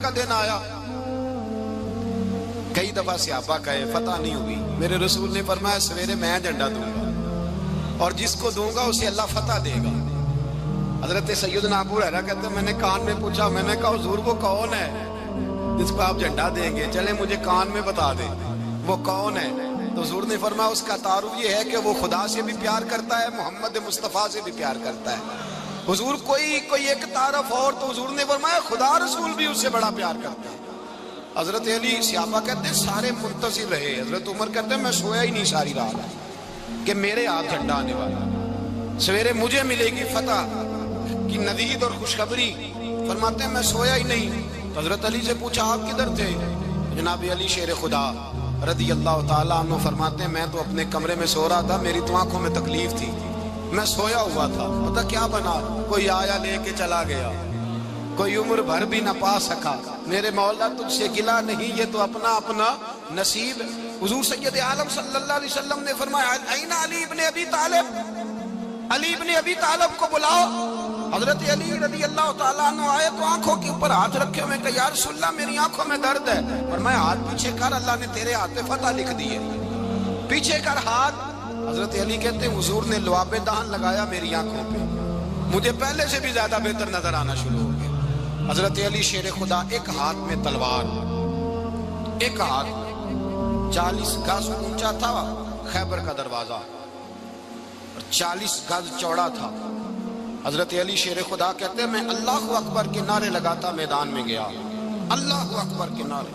کا دن آیا. کئی دفعہ صحابہ کہے فتح نہیں ہوئی. میرے رسول نے فرمایا سویرے میں جھنڈا دوں گا اور جس کو دوں گا اسے اللہ فتح دے گا. حضرت سیدنا ابو ہریرہ کہتے ہیں میں نے کان میں پوچھا, میں نے کہا حضور وہ کون ہے جس کو آپ جھنڈا دیں گے؟ چلے مجھے کان میں بتا دیں وہ کون ہے. تو حضور نے فرمایا اس کا تعارف یہ ہے کہ وہ خدا سے بھی پیار کرتا ہے, محمد مصطفیٰ سے بھی پیار کرتا ہے. حضور کوئی ایک تعارف اور, تو حضور نے فرمایا خدا رسول بھی اس سے بڑا پیار کرتا ہے. حضرت علی صحابہ کہتے ہیں سارے منتظر رہے. حضرت عمر کہتے ہیں میں سویا ہی نہیں ساری رات کہ میرے ہاتھ جھنڈا آنے والا, سویرے مجھے ملے گی فتح کی ندید اور خوشخبری. فرماتے ہیں میں سویا ہی نہیں. تو حضرت علی سے پوچھا آپ کدھر تھے؟ جناب علی شیر خدا رضی اللہ تعالیٰ عنہ فرماتے ہیں میں تو اپنے کمرے میں سو رہا تھا, میری تو آنکھوں میں تکلیف تھی, میں سویا ہوا تھا. پتہ کیا بنا, کوئی آیا لے کے چلا گیا, کوئی عمر بھر بھی نہ پا سکا. میرے مولا تجھ سے گلا نہیں, یہ تو اپنا اپنا نصیب. حضور سید عالم صلی اللہ علیہ وسلم نے فرمایا این علی ابن ابی طالب, علی ابن ابی طالب کو بلاؤ. حضرت علی رضی اللہ تعالیٰ عنہ آئے تو آنکھوں کے اوپر ہاتھ رکھے ہوئے کہ یا رسول اللہ میری آنکھوں میں درد ہے. فرمایا ہاتھ پیچھے کر, اللہ نے تیرے ہاتھ پہ فتح لکھ دی ہے, پیچھے کر ہاتھ. حضرت علی کہتے ہیں حضور نے لعاب دہن لگایا میری آنکھوں پہ, مجھے پہلے سے بھی زیادہ بہتر نظر آنا شروع ہو گیا. حضرت علی شیر خدا ایک ہاتھ میں تلوار, ایک ہاتھ 40 گز اونچا تھا خیبر کا دروازہ اور 40 گز چوڑا تھا. حضرت علی شیر خدا کہتے ہیں میں اللہ اکبر کے نعرے لگاتا میدان میں گیا, اللہ اکبر کے نعرے.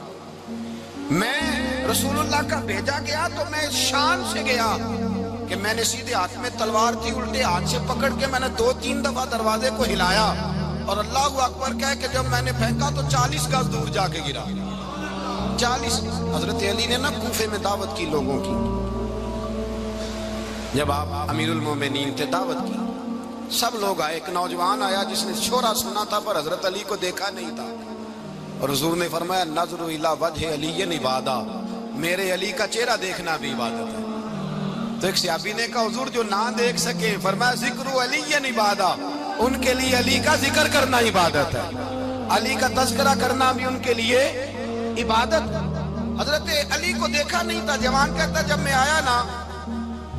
میں رسول اللہ کا بھیجا گیا تو میں شان سے گیا کہ میں نے سیدھے ہاتھ میں تلوار تھی, الٹے ہاتھ سے پکڑ کے میں نے 2-3 دفعہ دروازے کو ہلایا اور اللہ اکبر کہہ کہ جب میں نے پھینکا تو 40 گز دور جا کے گرا. 40. حضرت علی نے نا کوفے میں دعوت کی لوگوں کی, جب آپ امیر المومنین تھے دعوت کی, سب لوگ آئے. ایک نوجوان آیا جس نے شورا سنا تھا پر حضرت علی کو دیکھا نہیں تھا, اور حضور نے فرمایا نظر الی وجہ علی عبادہ, میرے علی کا چہرہ دیکھنا بھی عبادت ہے. تو ایک صحابی نے کہا حضور جو نہ دیکھ سکے, فرمایا ذکر علی عبادہ, ان کے لیے علی کا ذکر کرنا عبادت ہے, علی کا تذکرہ کرنا بھی ان کے لیے عبادت. حضرت علی کو دیکھا نہیں تھا. جوان کہتا جب میں آیا نا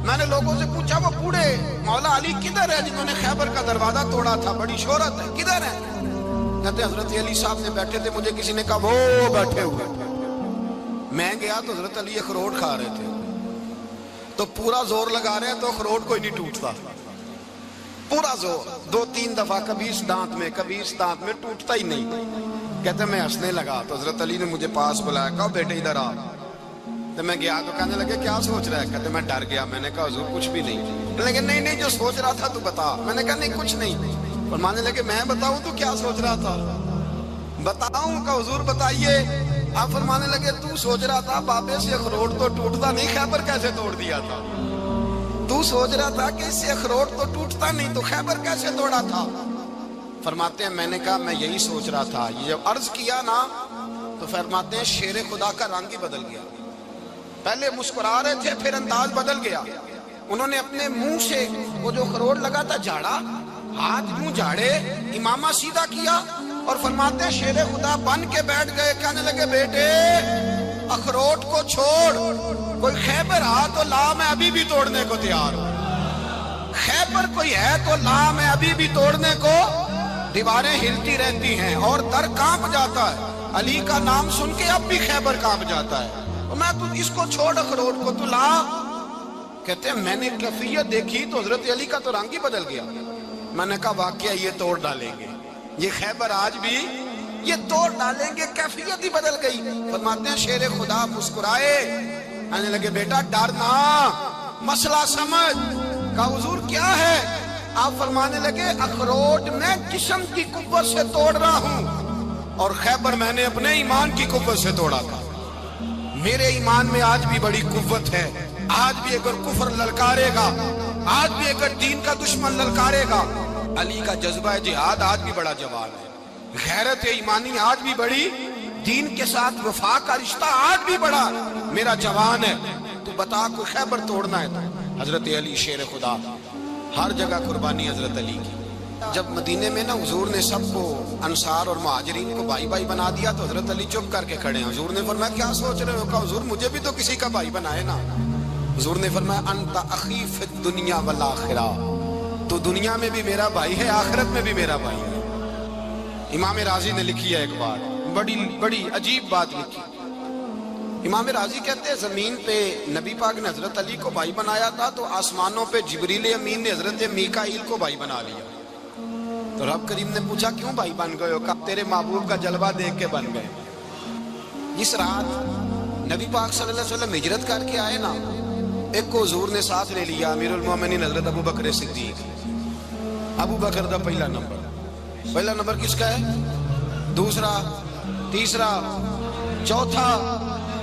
میں نے لوگوں سے پوچھا وہ بوڑھے مولا علی کدھر ہے جنہوں نے خیبر کا دروازہ توڑا تھا, بڑی شہرت ہے, کدھر ہے؟ کہتے حضرت علی صاحب نے بیٹھے تھے, مجھے کسی نے کہا وہ بیٹھے ہوئے. میں گیا تو حضرت علی اخروٹ کھا رہے تھے, تو پورا زور لگا رہے ہیں تو اخروٹ کوئی نہیں ٹوٹتا, پورا زور 2-3 دفعہ, کبھی اس دانت میں کبھی اس دانت میں, ٹوٹتا ہی نہیں. کہتے میں ہنسنے لگا تو حضرت علی نے مجھے پاس بلایا, کہا بیٹے ادھر آ. تو میں گیا تو کہنے لگے کیا سوچ رہا ہے؟ کہتے میں ڈر گیا. میں نے کہا حضور کچھ بھی نہیں. لیکن نہیں جو سوچ رہا تھا تو بتا. میں نے کہا نہیں کچھ نہیں. فرمانے لگے میں بتاؤں تو کیا سوچ رہا تھا؟ بتاؤں؟ کہ حضور بتائیے. آپ فرمانے لگے تو سوچ رہا تھا بابے سے اخروٹ تو ٹوٹتا نہیں, خیبر کیسے توڑ دیا تھا؟ تو سوچ رہا تھا کہ اس سے اخروٹ تو ٹوٹتا نہیں تو خیبر کیسے توڑا تھا؟ فرماتے ہیں میں نے کہا میں یہی سوچ رہا تھا. یہ جب عرض کیا نا تو فرماتے ہیں شیر خدا کا رنگ ہی بدل گیا. پہلے مسکرا رہے تھے پھر انداز بدل گیا. انہوں نے اپنے منہ سے وہ جو اخروٹ لگا تھا جھاڑا, ہاتھ یوں جھاڑے, امامہ سیدھا کیا اور فرماتے ہیں شیر خدا بن کے بیٹھ گئے. کہنے لگے بیٹے اخروٹ کو چھوڑ, کوئی خیبر آ تو لا, میں ابھی بھی توڑنے کو تیار ہوں. خیبر کوئی ہے تو لا, میں ابھی بھی توڑنے کو. دیواریں ہلتی رہتی ہیں اور در کانپ جاتا ہے, علی کا نام سن کے اب بھی خیبر کانپ جاتا ہے. میں تو اس کو چھوڑ اخروٹ کو تو لا. کہتے ہیں میں نے کیفیت دیکھی تو حضرت علی کا تو رنگ ہی بدل گیا. میں نے کہا واقعہ یہ توڑ ڈالیں گے, یہ خیبر آج بھی یہ توڑ ڈالیں گے, کیفیت ہی بدل گئی. فرماتے ہیں شیر خدا مسکرائے, کہنے لگے بیٹا ڈرنا, مسئلہ سمجھ. کہا حضور کیا ہے؟ آپ فرمانے لگے اخروٹ میں جسم کی قوت سے توڑ رہا ہوں اور خیبر میں نے اپنے ایمان کی قوت سے توڑا تھا. میرے ایمان میں آج بھی بڑی قوت ہے. آج بھی اگر کفر للکارے گا, آج بھی اگر دین کا دشمن للکارے گا, علی کا جذبہ جہاد آج بھی بڑا جوان ہے. غیرت ایمانی آج بھی بڑی, دین کے ساتھ وفا کا رشتہ آج بھی بڑا میرا جوان ہے. تو بتا کوئی خیبر توڑنا ہے تو حضرت علی شیر خدا, ہر جگہ قربانی حضرت علی کی. جب مدینے میں نا حضور نے سب کو انصار اور مہاجرین کو بھائی بھائی بنا دیا تو حضرت علی چپ کر کے کھڑے ہیں. حضور نے فرمایا کیا سوچ رہے ہو؟ کہا حضور مجھے بھی تو کسی کا بھائی بنائے نا. حضور نے فرمایا انت اخی فی الدنیا والآخرہ، تو دنیا میں بھی میرا بھائی ہے، آخرت میں بھی میرا بھائی ہے. امام راضی نے لکھی ہے ایک بات، بڑی عجیب بات لکھی. امام راضی کہتے ہیں زمین پہ نبی پاک نے حضرت علی کو بھائی بنایا تھا تو آسمانوں پہ جبریل امین نے حضرت میکائیل کو بھائی بنا لیا. تو رب کریم نے پوچھا کیوں بھائی بن گئے ہو؟ کہا تیرے محبوب کا جلوہ دیکھ کے بن گئے. جس رات نبی پاک صلی اللہ علیہ وسلم ہجرت کر کے آئے نا، ایک کو حضور نے ساتھ لے لیا، امیر المومنین حضرت ابو بکر صدیق. ابو بکر دا پہلا نمبر کس کا ہے؟ دوسرا، تیسرا، چوتھا.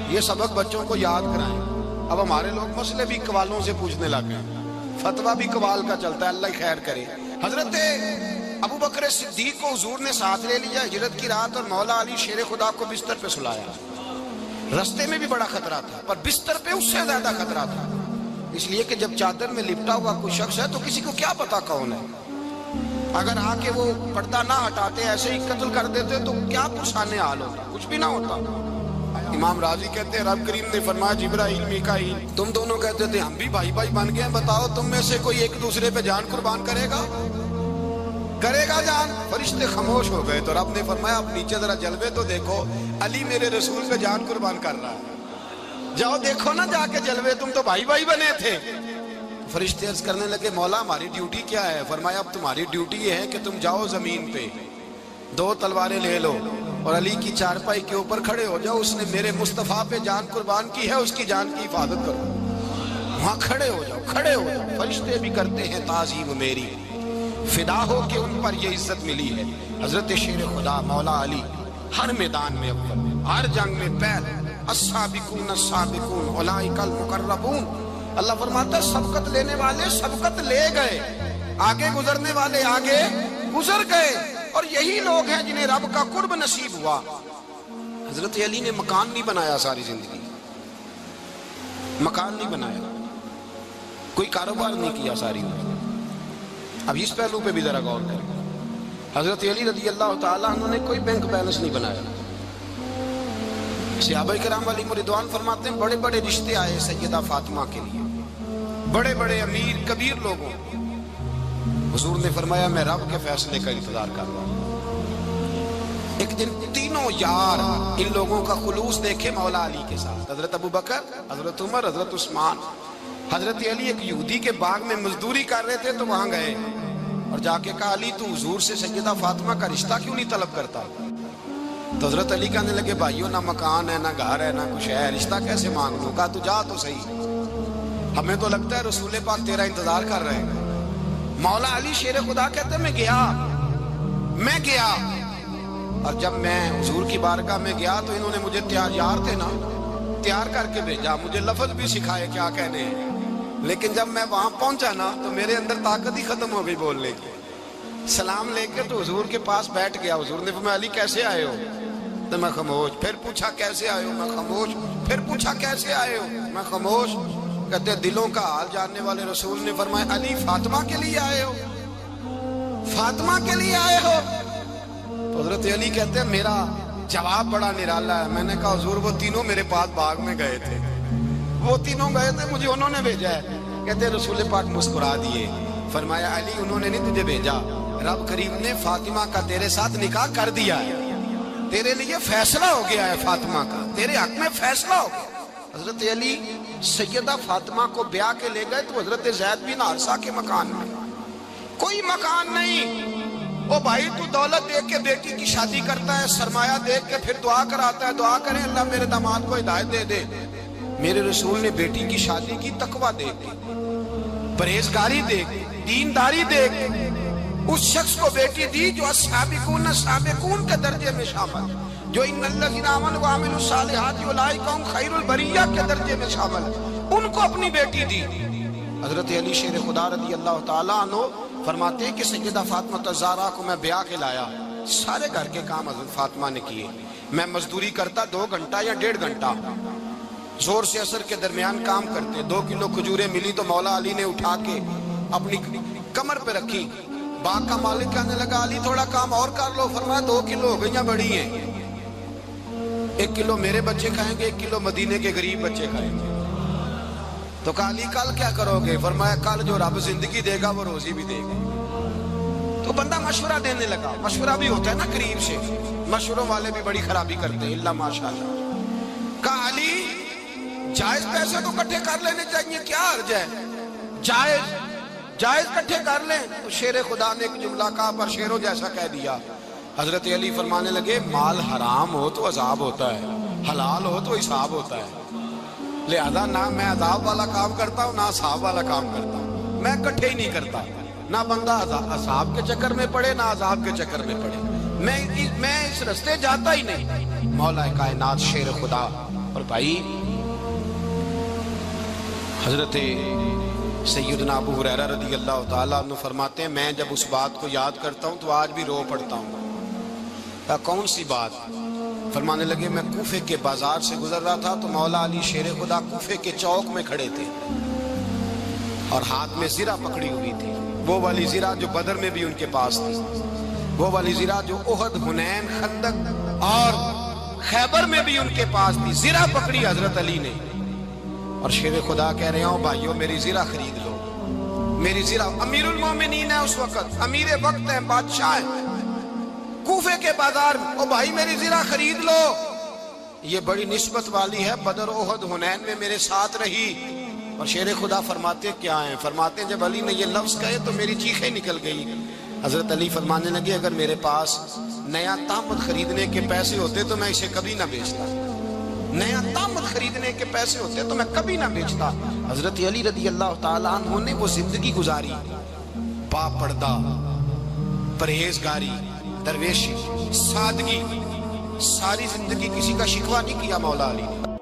یہ سبق بچوں کو یاد کرائیں. اب ہمارے لوگ مسئلے بھی قوالوں سے پوچھنے لگ گئے، فتویٰ بھی قوال کا چلتا ہے، اللہ خیر کرے. حضرت ابو بکر صدیق کو حضور نے ساتھ لے لیا ہجرت کی رات، اور مولا علی شیر خدا کو بستر پہ سلایا. رستے میں بھی بڑا خطرہ تھا، پر بستر پہ اس سے زیادہ خطرہ تھا، اس لیے کہ جب چادر میں لپٹا ہوا کوئی شخص ہے تو کسی کو کیا پتا کون ہے. اگر آ کے وہ پردہ نہ ہٹاتے ایسے ہی قتل کر دیتے تو کیا پرسانے حال ہوتا، کچھ بھی نہ ہوتا. امام راضی کہتے ہیں رب کریم نے فرمایا جبرائیل میکائیل تم دونوں کہتے تھے ہم بھی بھائی بھائی بن گئے ہیں، بتاؤ تم میں سے کوئی ایک دوسرے پہ جان قربان کرے گا جان؟ فرشتے خاموش ہو گئے. تو رب نے فرمایا اب نیچے ذرا جلوے تو دیکھو، علی میرے رسول پہ جان قربان کر رہا ہے، جاؤ دیکھو نا جا کے جلوے، تم تو بھائی بھائی بنے تھے. فرشتے عرض کرنے لگے مولا ہماری ڈیوٹی کیا ہے؟ فرمایا اب تمہاری ڈیوٹی یہ ہے کہ تم جاؤ زمین پہ 2 تلواریں لے لو اور علی کی چارپائی کے اوپر کھڑے ہو جاؤ، اس نے میرے مصطفیٰ پہ جان قربان کی ہے، اس کی جان کی حفاظت کرو. وہاں کھڑے ہو جاؤ. فرشتے بھی کرتے ہیں تعظیم میری، فدا ہو کہ ان پر یہ عزت ملی ہے. حضرت شیر خدا مولا علی ہر میدان میں اول، ہر جنگ میں پہل. السابقون السابقون اولئک المقربون. اللہ فرماتا ہے سبقت لینے والے سبقت لے گئے، آگے گزرنے والے آگے گزر گئے، اور یہی لوگ ہیں جنہیں رب کا قرب نصیب ہوا. حضرت علی نے مکان نہیں بنایا، ساری زندگی مکان نہیں بنایا، کوئی کاروبار نہیں کیا ساری عمر. اب اس پہلو پہ بھی ذرا غور کریں. حضرت علی رضی اللہ تعالیٰ عنہ نے کوئی بینک بیلنس نہیں بنایا. صحابہ کرام علیہم رضوان فرماتے ہیں بڑے بڑے رشتے آئے سیدہ فاطمہ کے لیے، بڑے بڑے امیر کبیر لوگوں. حضور نے فرمایا میں رب کے فیصلے کا انتظار کر رہا ہوں. ایک دن تینوں یار ان لوگوں کا خلوص دیکھے مولا علی کے ساتھ، حضرت ابو بکر، حضرت عمر، حضرت عثمان. حضرت علی ایک یہودی کے باغ میں مزدوری کر رہے تھے تو وہاں گئے اور جا کے کہا علی تو حضور سے سیدہ فاطمہ کا رشتہ کیوں نہیں طلب کرتا؟ تو حضرت علی کہنے لگے بھائیو نہ مکان ہے، نہ گھر ہے، نہ کچھ ہے، رشتہ کیسے مانگ لوں؟ کہا تو جا تو صحیح، ہمیں تو لگتا ہے رسول پاک تیرا انتظار کر رہے ہیں. مولا علی شیر خدا کہتے ہیں میں گیا اور جب میں حضور کی بارگاہ میں گیا تو انہوں نے مجھے یار تھے نا، تیار کر کے بھیجا، مجھے لفظ بھی سکھائے کیا کہنے ہیں. لیکن جب میں وہاں پہنچا نا تو میرے اندر طاقت ہی ختم ہو گئی بولنے کی. سلام لے کے تو حضور کے پاس بیٹھ گیا. حضور نے فرمایا علی کیسے آئے ہو؟ تو میں خاموش. پھر پوچھا کیسے آئے ہو؟ میں خاموش. پھر پوچھا کیسے آئے ہو؟ میں خاموش. کہتے دلوں کا حال جاننے والے رسول نے فرمایا علی فاطمہ کے لیے آئے ہو؟ فاطمہ کے لیے آئے ہو؟ تو حضرت علی کہتے ہیں میرا جواب بڑا نرالا ہے. میں نے کہا حضور وہ تینوں میرے پاس باغ میں گئے تھے، وہ تینوں گئے تھے، مجھے انہوں نے بھیجا ہے. کہتے ہیں رسول پاک مسکرا دیے، فرمایا علی انہوں نے نہیں تجھے بھیجا، رب کریم نے فاطمہ کا تیرے ساتھ نکاح کر دیا ہے، تیرے لیے فیصلہ ہو گیا ہے، فاطمہ کا تیرے حق میں فیصلہ ہو گیا. حضرت علی سیدہ فاطمہ کو بیاہ کے لے گئے تو حضرت زید بن حارثہ کے مکان میں کوئی مکان نہیں. وہ بھائی تو دولت دیکھ کے بیٹی کی شادی کرتا ہے، سرمایہ دیکھ کے پھر دعا کراتا ہے، دعا کریں اللہ میرے داماد کو ہدایت دے دے. میرے رسول نے بیٹی کی شادی کی تقویٰ دیکھ کے، پرہیزگاری دیکھ کے، دینداری دیکھ کے اس شخص کو بیٹی دی جو السابقون السابقون کے درجے میں شامل، جو ان الذین آمنوا وعملوا الصالحات اولئک هم خیر البریہ کے درجے میں شامل، ان کو اپنی بیٹی دی. حضرت علی شیر خدا رضی اللہ تعالیٰ عنہ فرماتے ہیں کہ سیدہ فاطمہ الزہرا کو میں بیاہ کے لایا، سارے گھر کے کام حضرت فاطمہ نے کیے. میں مزدوری کرتا 2 گھنٹہ یا 1.5 گھنٹہ، زور سے اثر کے درمیان کام کرتے. 2 کلو کھجوریں ملی تو مولا علی نے اٹھا کے اپنی کمر پہ رکھی، باغ کا مالک کہنے لگا علی تھوڑا کام اور کر لو. فرمایا 2 کلو ہو گئیاں بڑی ہیں, 1 کلو میرے بچے کھائیں گے, 1 کلو مدینے کے غریب بچے کھائیں گے. تو کہا علی کل کیا کرو گے؟ فرمایا کل جو رب زندگی دے گا وہ روزی بھی دے گا. تو بندہ مشورہ دینے لگا. مشورہ بھی ہوتا ہے نا قریب سے, مشوروں والے بھی بڑی خرابی کرتے ہیں اللہ ماشاءاللہ. کہا علی جائز پیسے تو کٹھے کر لینے چاہیے, کیا حرج ہے, جائز کٹھے کر لیں. تو شیر خدا نے ایک جملہ کہا پر شیروں جیسا کہہ دیا. حضرت علی فرمانے لگے مال حرام ہو تو عذاب ہوتا ہے, حلال ہو تو حساب ہوتا ہے. لہذا نہ میں عذاب والا کام کرتا ہوں نہ حساب والا کام کرتا ہوں, میں کٹھے ہی نہیں کرتا. نہ بندہ عذاب کے چکر میں پڑے نہ عذاب کے چکر میں پڑے, میں اس رستے جاتا ہی نہیں. مولا کائنات شیر خدا. اور بھائی حضرت سیدنا ابو ہریرہ رضی اللہ تعالیٰ عنہ فرماتے ہیں میں جب اس بات کو یاد کرتا ہوں تو آج بھی رو پڑتا ہوں. کون سی بات؟ فرمانے لگے میں کوفے کے بازار سے گزر رہا تھا تو مولا علی شیر خدا کوفے کے چوک میں کھڑے تھے اور ہاتھ میں زرہ پکڑی ہوئی تھی, وہ والی زرہ جو بدر میں بھی ان کے پاس تھی, وہ والی زرہ جو احد, حنین, خندق اور خیبر میں بھی ان کے پاس تھی. زرہ پکڑی حضرت علی نے اور شیر خدا کہہ رہے ہوں بھائیو میری زرہ خرید لو. میری زرہ, امیر المومنین ہے اس وقت, امیر وقت ہے, بادشاہ ہے, کوفے کے بازار میں, او بھائی میری زرہ خرید لو. یہ بڑی نسبت والی ہے, بدر, احد, حنین میں میرے ساتھ رہی. اور شیر خدا فرماتے کیا ہیں؟ فرماتے ہیں جب علی نے یہ لفظ کہے تو میری چیخیں نکل گئی. حضرت علی فرمانے لگے اگر میرے پاس نیا طامت خریدنے کے پیسے ہوتے تو میں اسے کبھی نہ بیچتا. نیا طامت خریدنے کے پیسے ہوتے تو میں کبھی نہ بیچتا. حضرت علی رضی اللہ تعالیٰ عنہ نے وہ زندگی گزاری, با پردہ, پرہیزگاری, درویشی, سادگی, ساری زندگی کسی کا شکوہ نہیں کیا مولا علی نے.